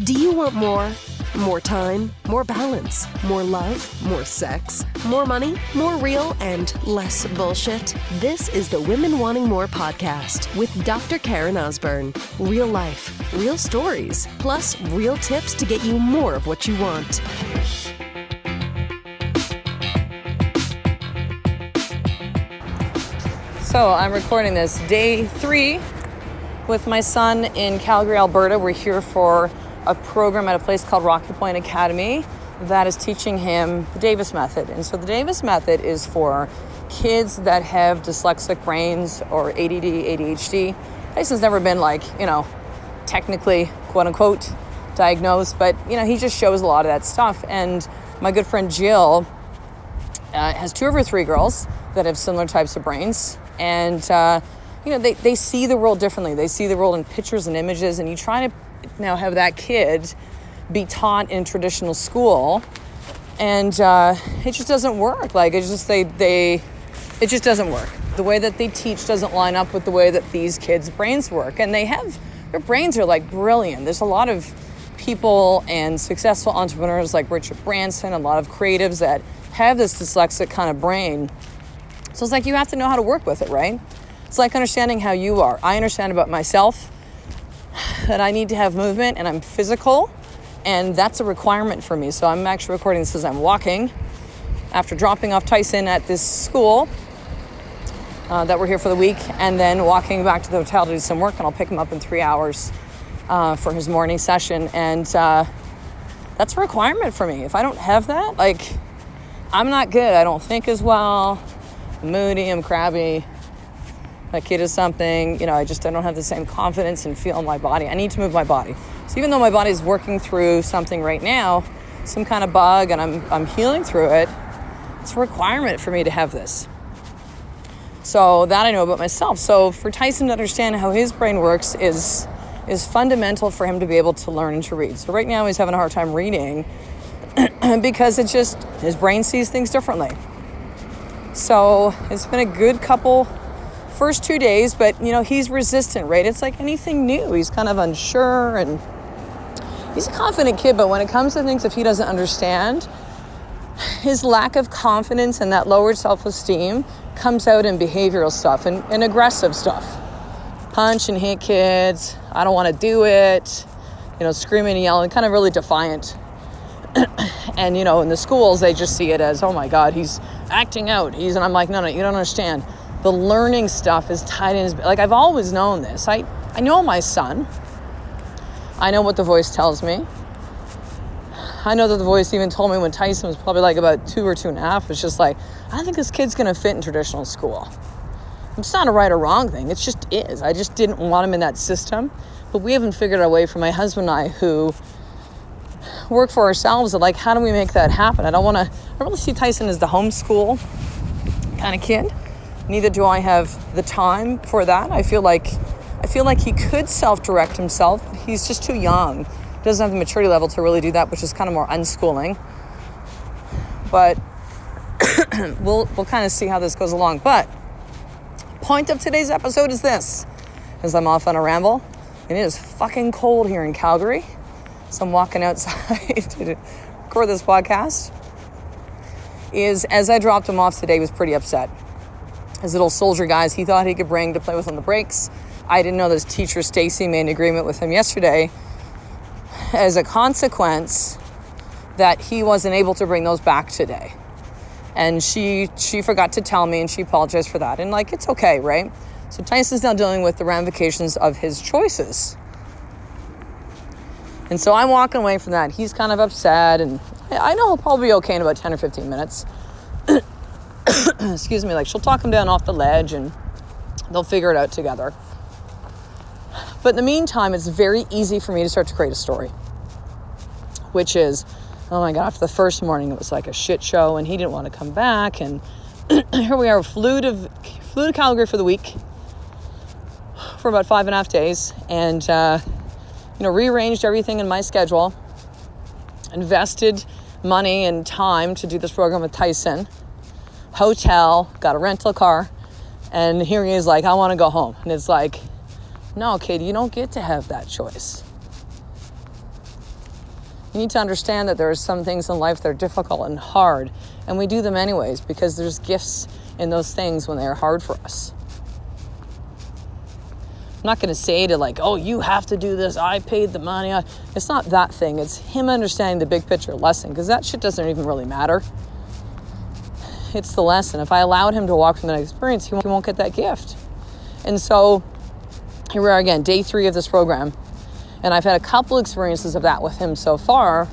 Do you want more? More time, more balance, more love, more sex, more money, more real, and less bullshit? This is the Women Wanting More podcast with Dr. Karen Osborne. Real life, real stories, plus real tips to get you more of what you want. So I'm recording this day 3 with my son in Calgary, Alberta. We're here for a program at a place called Rocky Point Academy that is teaching him the Davis Method. And so the Davis Method is for kids that have dyslexic brains or ADD, ADHD. Tyson's never been technically, quote unquote, diagnosed, but he just shows a lot of that stuff. And my good friend Jill has 2 of her 3 girls that have similar types of brains. And, they see the world differently. They see the world in pictures and images, and you try to now have that kid be taught in traditional school, and it just doesn't work. It just doesn't work. The way that they teach doesn't line up with the way that these kids' brains work, and their brains are brilliant. There's a lot of people and successful entrepreneurs like Richard Branson, a lot of creatives that have this dyslexic kind of brain. So it's you have to know how to work with it, right? It's like understanding how you are. I understand about myself that I need to have movement and I'm physical, and that's a requirement for me. So I'm actually recording this as I'm walking after dropping off Tyson at this school that we're here for the week, and then walking back to the hotel to do some work, and I'll pick him up in 3 hours for his morning session. And that's a requirement for me. If I don't have that, I'm not good. I don't think as well. I'm moody, I'm crabby. My kid is something, I don't have the same confidence and feel in my body. I need to move my body. So even though my body is working through something right now, some kind of bug, and I'm healing through it, it's a requirement for me to have this. So that I know about myself. So for Tyson to understand how his brain works is fundamental for him to be able to learn and to read. So right now he's having a hard time reading because his brain sees things differently. So it's been a good first 2 days, but he's resistant, right? It's like anything new. He's kind of unsure, and he's a confident kid, but when it comes to things, if he doesn't understand, his lack of confidence and that lowered self-esteem comes out in behavioral stuff and aggressive stuff. Punch and hit kids. I don't want to do it. Screaming and yelling, kind of really defiant. And, in the schools, they just see it as, oh my God, he's acting out. And I'm like, no, you don't understand. The learning stuff is tied in. I've always known this. I know my son. I know what the voice tells me. I know that the voice even told me when Tyson was probably about 2 or 2.5. It's just I don't think this kid's going to fit in traditional school. It's not a right or wrong thing. It just is. I just didn't want him in that system. But we haven't figured out a way for my husband and I, who work for ourselves, of how do we make that happen? I don't really see Tyson as the homeschool kind of kid. Neither do I have the time for that. I feel like he could self-direct himself. He's just too young. He doesn't have the maturity level to really do that, which is kind of more unschooling. But we'll kind of see how this goes along. But point of today's episode is this, as I'm off on a ramble, and it is fucking cold here in Calgary. So I'm walking outside to record this podcast. As I dropped him off today, he was pretty upset. His little soldier guys he thought he could bring to play with on the breaks. I didn't know that his teacher, Stacy, made an agreement with him yesterday as a consequence that he wasn't able to bring those back today. And she forgot to tell me, and she apologized for that. And it's okay, right? So Tyson's now dealing with the ramifications of his choices. And so I'm walking away from that. He's kind of upset, and I know he'll probably be okay in about 10 or 15 minutes. Excuse me, she'll talk him down off the ledge and they'll figure it out together. But in the meantime, it's very easy for me to start to create a story, which is, oh my God, after the first morning, it was a shit show and he didn't want to come back. And here we are, flew to Calgary for the week for about 5.5 days, and, rearranged everything in my schedule, invested money and time to do this program with Tyson. Hotel, got a rental car, and here he is I want to go home. And it's no, kid, you don't get to have that choice. You need to understand that there are some things in life that are difficult and hard, and we do them anyways because there's gifts in those things when they're hard for us. I'm not going to say to like, oh, you have to do this. I paid the money. It's not that thing. It's him understanding the big picture lesson, because that shit doesn't even really matter. It's the lesson. If I allowed him to walk through that experience, he won't get that gift. And so here we are again, day 3 of this program. And I've had a couple experiences of that with him so far.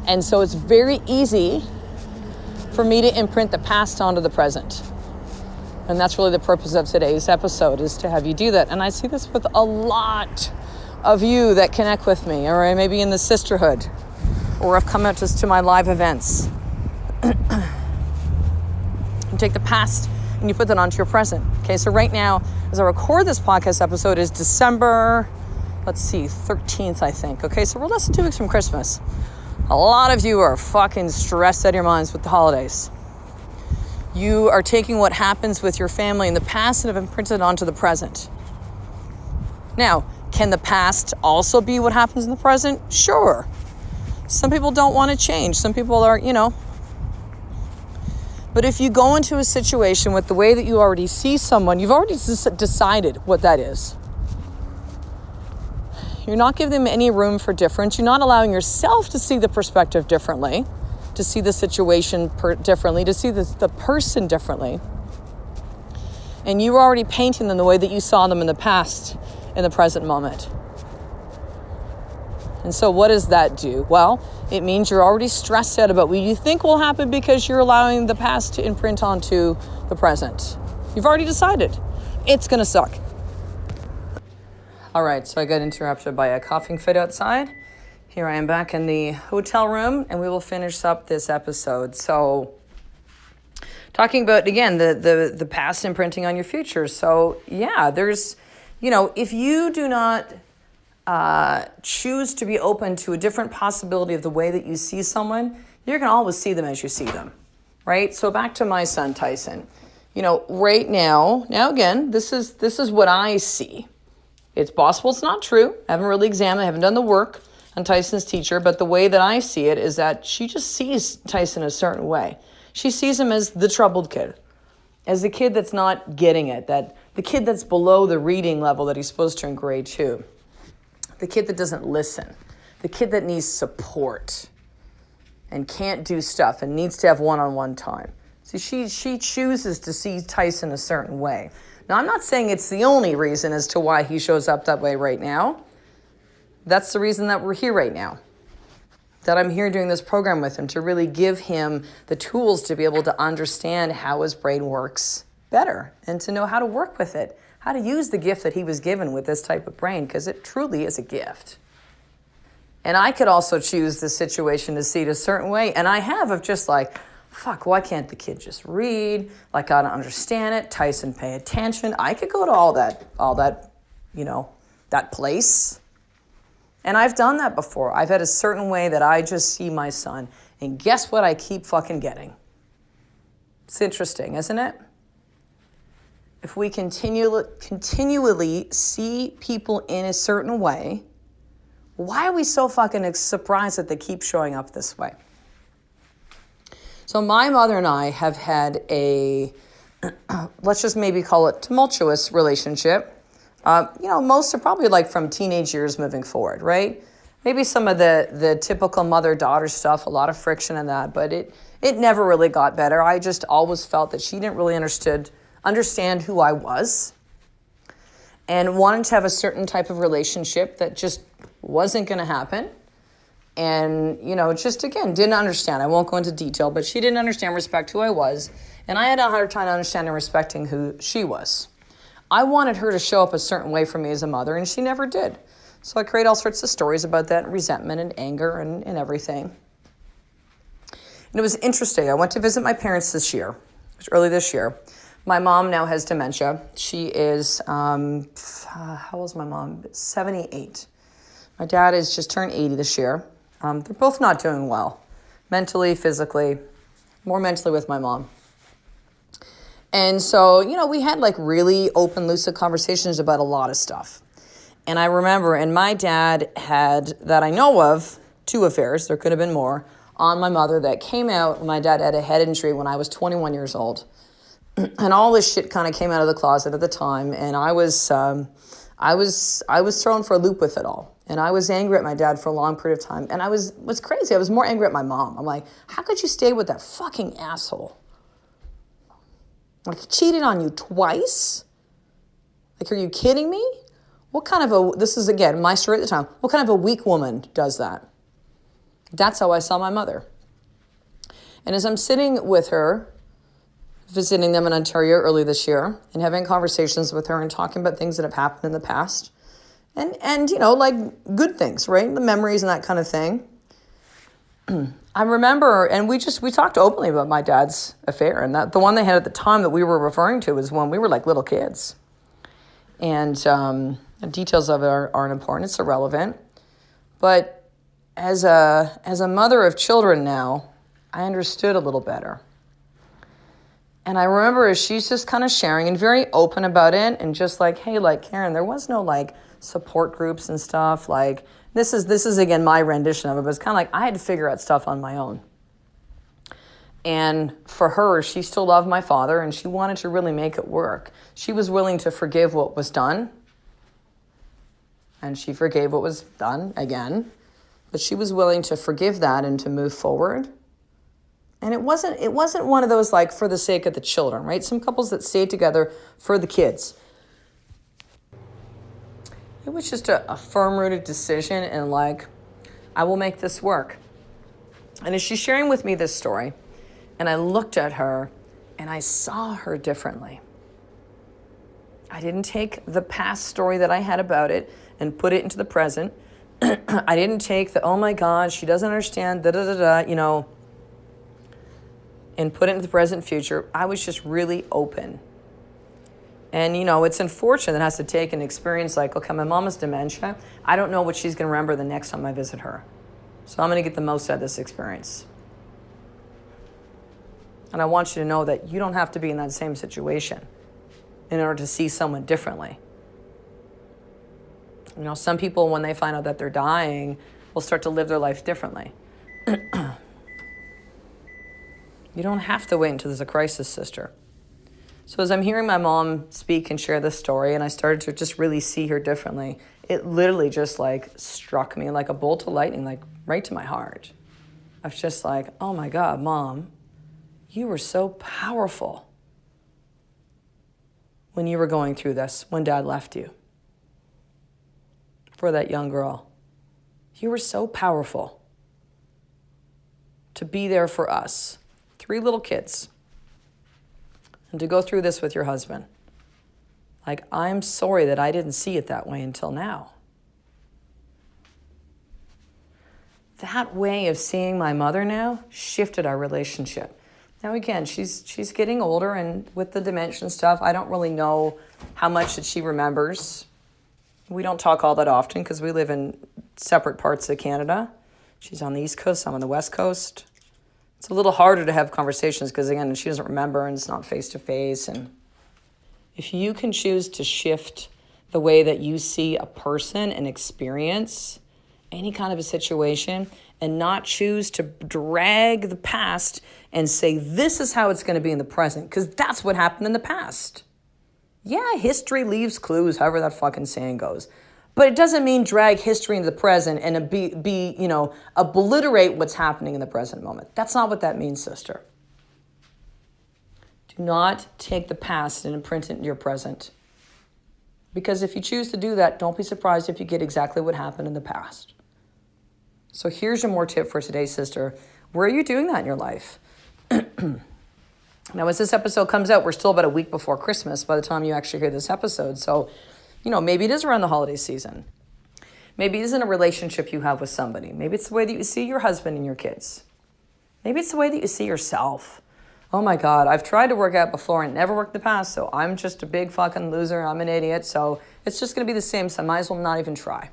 And so it's very easy for me to imprint the past onto the present. And that's really the purpose of today's episode, is to have you do that. And I see this with a lot of you that connect with me, or maybe in the sisterhood, or have come out to my live events. You take the past and you put that onto your present. Okay, so right now, as I record this podcast episode, is December, 13th, I think. Okay, so we're less than 2 weeks from Christmas. A lot of you are fucking stressed out of your minds with the holidays. You are taking what happens with your family in the past and have imprinted it onto the present. Now, can the past also be what happens in the present? Sure. Some people don't want to change. Some people are, But if you go into a situation with the way that you already see someone, you've already decided what that is. You're not giving them any room for difference. You're not allowing yourself to see the perspective differently, to see the situation differently, to see the person differently. And you were already painting them the way that you saw them in the past, in the present moment. And so what does that do? Well, it means you're already stressed out about what you think will happen because you're allowing the past to imprint onto the present. You've already decided. It's going to suck. All right, so I got interrupted by a coughing fit outside. Here I am back in the hotel room, and we will finish up this episode. So, talking about, again, the past imprinting on your future. So, yeah, there's, if you do not choose to be open to a different possibility of the way that you see someone, you're going to always see them as you see them, right? So back to my son, Tyson. Right now again, this is what I see. It's possible it's not true. I haven't really examined, I haven't done the work on Tyson's teacher, but the way that I see it is that she just sees Tyson a certain way. She sees him as the troubled kid, as the kid that's not getting it, that the kid that's below the reading level that he's supposed to in grade 2, the kid that doesn't listen, the kid that needs support and can't do stuff and needs to have one-on-one time. See, she chooses to see Tyson a certain way. Now, I'm not saying it's the only reason as to why he shows up that way right now. That's the reason that we're here right now, that I'm here doing this program with him, to really give him the tools to be able to understand how his brain works better and to know how to work with it, how to use the gift that he was given with this type of brain, because it truly is a gift. And I could also choose the situation to see it a certain way, and I have, of just like, fuck, why can't the kid just read? Like, I don't understand it. Tyson, pay attention. I could go to all that, that place. And I've done that before. I've had a certain way that I just see my son. And guess what I keep fucking getting? It's interesting, isn't it? If we continually see people in a certain way, why are we so fucking surprised that they keep showing up this way? So my mother and I have had a, let's just maybe call it tumultuous relationship. Most are probably like from teenage years moving forward, right? Maybe some of the typical mother-daughter stuff, a lot of friction in that, but it never really got better. I just always felt that she didn't really understand who I was and wanted to have a certain type of relationship that just wasn't going to happen. And, just, again, didn't understand. I won't go into detail, but she didn't understand, respect who I was. And I had a hard time understanding and respecting who she was. I wanted her to show up a certain way for me as a mother, and she never did. So I create all sorts of stories about that, resentment and anger and everything. And it was interesting. I went to visit my parents this year. It was early this year. My mom now has dementia. She is, how old is my mom? 78. My dad has just turned 80 this year. They're both not doing well, mentally, physically, more mentally with my mom. And so, we had like really open, lucid conversations about a lot of stuff. And I remember, and my dad had, that I know of, 2 affairs, there could have been more, on my mother that came out when my dad had a head injury when I was 21 years old. And all this shit kind of came out of the closet at the time, and I was thrown for a loop with it all. And I was angry at my dad for a long period of time. And what's crazy, I was more angry at my mom. I'm like, how could you stay with that fucking asshole? Like, he cheated on you twice? Like, are you kidding me? This is, again, my story at the time. What kind of a weak woman does that? That's how I saw my mother. And as I'm sitting with her, visiting them in Ontario early this year, and having conversations with her and talking about things that have happened in the past, and like good things, right? The memories and that kind of thing. I remember, and we talked openly about my dad's affair, and that the one they had at the time that we were referring to was when we were like little kids. And the details of it aren't important, it's irrelevant. But as a mother of children now, I understood a little better. And I remember as she's just kind of sharing and very open about it, and just like, hey, like, Karen, there was no like support groups and stuff. Like, this is again my rendition of it, but it's kind of like I had to figure out stuff on my own. And for her, she still loved my father, and she wanted to really make it work. She was willing to forgive what was done, and she forgave what was done again, but she was willing to forgive that and to move forward. And it wasn't one of those like for the sake of the children, right? Some couples that stayed together for the kids. It was just a firm-rooted decision, and like, I will make this work. And as she's sharing with me this story, and I looked at her and I saw her differently. I didn't take the past story that I had about it and put it into the present. I didn't take the, oh my God, she doesn't understand, and put it into the present future. I was just really open. And, it's unfortunate that it has to take an experience like, okay, my mom has dementia. I don't know what she's going to remember the next time I visit her. So I'm going to get the most out of this experience. And I want you to know that you don't have to be in that same situation in order to see someone differently. Some people, when they find out that they're dying, will start to live their life differently. You don't have to wait until there's a crisis, sister. So as I'm hearing my mom speak and share this story, and I started to just really see her differently, it literally just like struck me like a bolt of lightning, like right to my heart. I was just like, oh my God, Mom, you were so powerful when you were going through this, when Dad left you. For that young girl, you were so powerful to be there for us, 3 little kids, and to go through this with your husband. Like, I'm sorry that I didn't see it that way until now. That way of seeing my mother now shifted our relationship. Now, again, she's getting older, and with the dementia and stuff, I don't really know how much that she remembers. We don't talk all that often because we live in separate parts of Canada. She's on the East Coast, I'm on the West Coast. It's a little harder to have conversations because, again, she doesn't remember and it's not face-to-face. And if you can choose to shift the way that you see a person and experience any kind of a situation and not choose to drag the past and say, this is how it's going to be in the present, because that's what happened in the past. Yeah, history leaves clues, however that fucking saying goes. But it doesn't mean drag history into the present and obliterate what's happening in the present moment. That's not what that means, sister. Do not take the past and imprint it into your present. Because if you choose to do that, don't be surprised if you get exactly what happened in the past. So here's your more tip for today, sister. Where are you doing that in your life? Now, as this episode comes out, we're still about a week before Christmas by the time you actually hear this episode. So, maybe it is around the holiday season. Maybe it isn't a relationship you have with somebody. Maybe it's the way that you see your husband and your kids. Maybe it's the way that you see yourself. Oh my God, I've tried to work out before and it never worked in the past, so I'm just a big fucking loser. I'm an idiot, so it's just going to be the same, so I might as well not even try.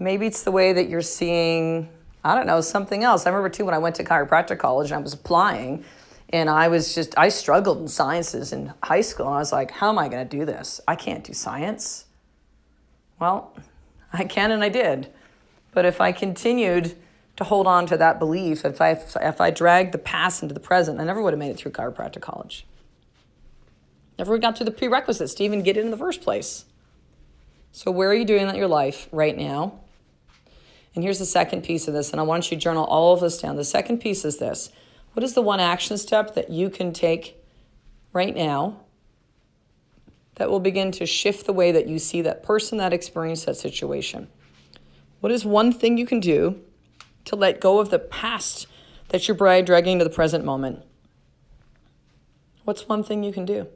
Maybe it's the way that you're seeing, I don't know, something else. I remember too when I went to chiropractic college and I was applying, and I struggled in sciences in high school, and I was like, how am I going to do this? I can't do science. Well, I can and I did. But if I continued to hold on to that belief, if I dragged the past into the present, I never would have made it through chiropractic college. Never got through the prerequisites to even get in the first place. So where are you doing that in your life right now? And here's the second piece of this, and I want you to journal all of this down. The second piece is this. What is the one action step that you can take right now that will begin to shift the way that you see that person that experienced that situation? What is one thing you can do to let go of the past that you're dragging into the present moment? What's one thing you can do?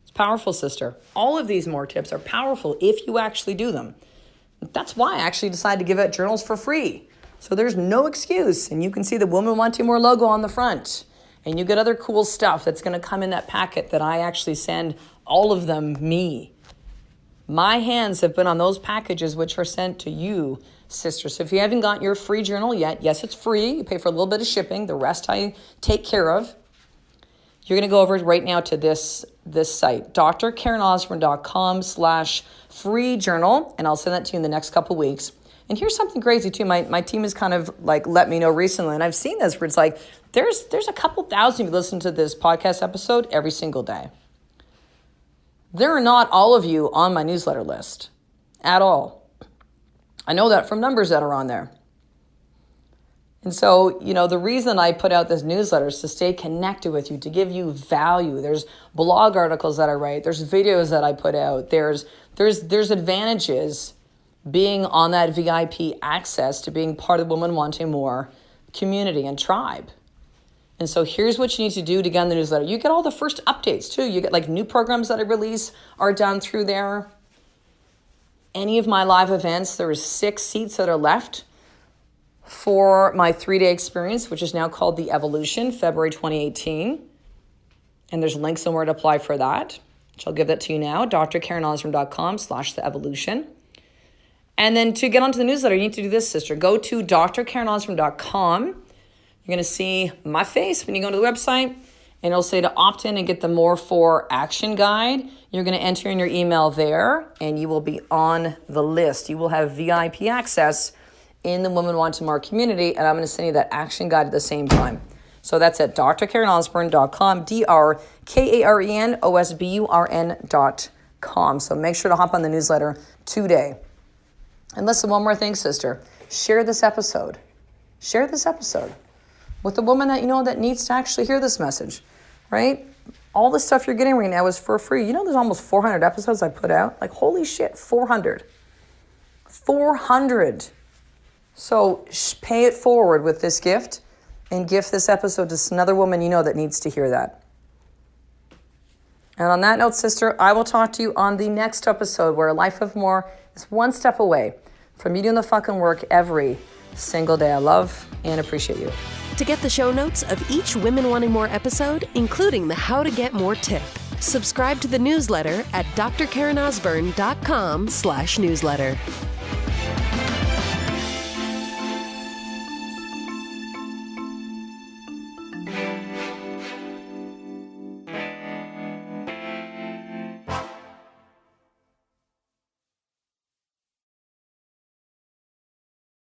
It's powerful, sister. All of these more tips are powerful if you actually do them. That's why I actually decided to give out journals for free. So there's no excuse. And you can see the Women Wanting More logo on the front. And you get other cool stuff that's going to come in that packet that I actually send all of them me. My hands have been on those packages which are sent to you, sister. So if you haven't got your free journal yet, yes, it's free. You pay for a little bit of shipping. The rest I take care of. You're going to go over right now to this site, drkarenosborn.com/free journal, and I'll send that to you in the next couple weeks. And here's something crazy too. My team has kind of like let me know recently, and I've seen this where it's like there's a couple thousand of you listen to this podcast episode every single day. There are not all of you on my newsletter list at all. I know that from numbers that are on there. And so, the reason I put out this newsletter is to stay connected with you, to give you value. There's blog articles that I write. There's videos that I put out. There's advantages being on that VIP access to being part of the Women Wanting More community and tribe. And so here's what you need to do to get on the newsletter. You get all the first updates too. You get like new programs that I release are done through there. Any of my live events, there is 6 seats that are left for my 3-day experience, which is now called The Evolution, February 2018. And there's links somewhere to apply for that. So I'll give that to you now, drkarenosborn.com/theevolution. And then to get onto the newsletter, you need to do this, sister. Go to drkarenosborn.com. You're going to see my face when you go to the website, and it'll say to opt in and get the More For Action Guide. You're going to enter in your email there, and you will be on the list. You will have VIP access in the Women Wanting More community, and I'm going to send you that action guide at the same time. So that's at drkarenosborn.com, drkarenosborn.com. So make sure to hop on the newsletter today. And listen, one more thing, sister. Share this episode. Share this episode with a woman that you know that needs to actually hear this message, right? All the stuff you're getting right now is for free. There's almost 400 episodes I put out. Like, holy shit, 400. 400. So pay it forward with this gift and gift this episode to another woman you know that needs to hear that. And on that note, sister, I will talk to you on the next episode where Life of More is one step away from you doing the fucking work every single day. I love and appreciate you. To get the show notes of each Women Wanting More episode, including the How to Get More tip, subscribe to the newsletter at drkarenosborn.com/newsletter.